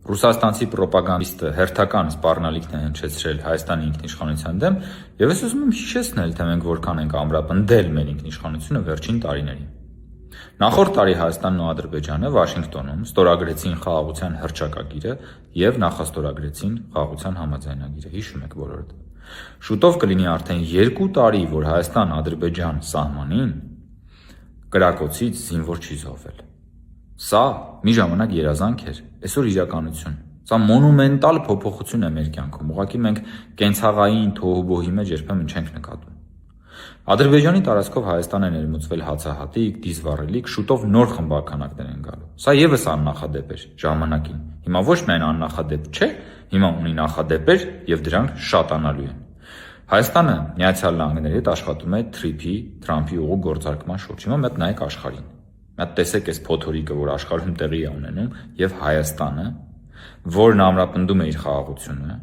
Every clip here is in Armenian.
Ռուսաստանցի պրոպագանդիստը հերթական սպառնալիքն է հնչեցրել Հայաստանի ինքնիշխանության դեմ, եւ ես ուզում եմ հիշեցնել, թե մենք որքան ենք ամրապնդել մեր ինքնիշխանությունը վերջին տարիներին։ Նախորդ տարի Հայաստանն ու Ադրբեջանը Վաշինգտոնում ստորագրեցին խաղաղության հռչակագիրը եւ նախաստորագրեցին խաղաղության համաձայնագիրը, հիշում եք բոլորդ։ Շուտով կլինի արդեն 2 տարի, որ Հայաստան-Ադրբեջան սահմանին կրակոցից զինվոր չի զոհվել։ Սա մի ժամանակ երազանք էր, այսօր իրականություն։ Սա մոնումենտալ փոփոխություն է մեր կյանքում, ուղղակի մենք կենցաղային թոհուբոհի մեջ երբեմն չենք նկատում։ Ադրբեջանի տարածքով Հայաստան է ներմուծվել հացահատիկ, դիզվառելիք, շուտով նոր խմբականակներ են գալու։ Սա եւս աննախադեպ էր ժամանակին։ Հիմա ոչ միայն աննախադեպ չէ, հիմա ունի նախադեպեր եւ դրանք շատանալու են։ Հայաստանը Միացյալ Նահանգների հետ աշխատում է Թրամփի ուղու գործարկման շուրջ։ Հիմա մեկ նայեք աշխարհին։ Մեկ տեսեք այս փոթորիկը, որ աշխարհում տեղի է ունենում, եւ Հայաստանը, որն ամրապնդում է իր խաղաղությունը,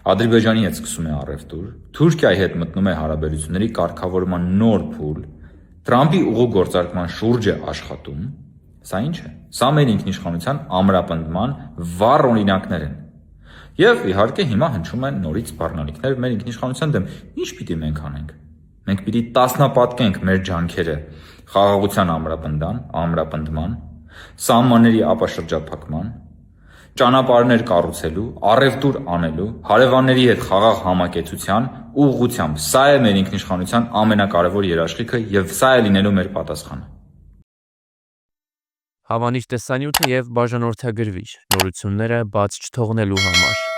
Ադրբեջանի հետ սկսում է առևտուր, Թուրքիայի հետ մտնում է հարաբերությունների կարգավորման նոր փուլ, Թրամփի ուղու գործարկման շուրջ է աշխատում, սա ինչ է։ Սա մեր ինքնիշխանության ամրապնդման վառ օրինակներ են։ Եվ իհարկե հիմա հնչում են նորից սպառնալիքներ մեր ինքնիշխանության դեմ։ Ինչ պիտի մենք անենք։ Մենք պիտի տասնապատկենք մեր ջանքերը խաղաղության ամրապնդման, սահմանների ապաշրջափակման, ճանապարհներ կառուցելու, առևտուր անելու, հարևանների հետ խաղաղ համակեցության ուղղությամբ։ Սա է մեր ինքնիշխանության ամենակարևոր երաշխիքը եւ սա է լինելու մեր պատասխանը։ Հավանիր տեսանյութը եւ բաժանորդագրվիր նորությունները բաց չթողնելու համար։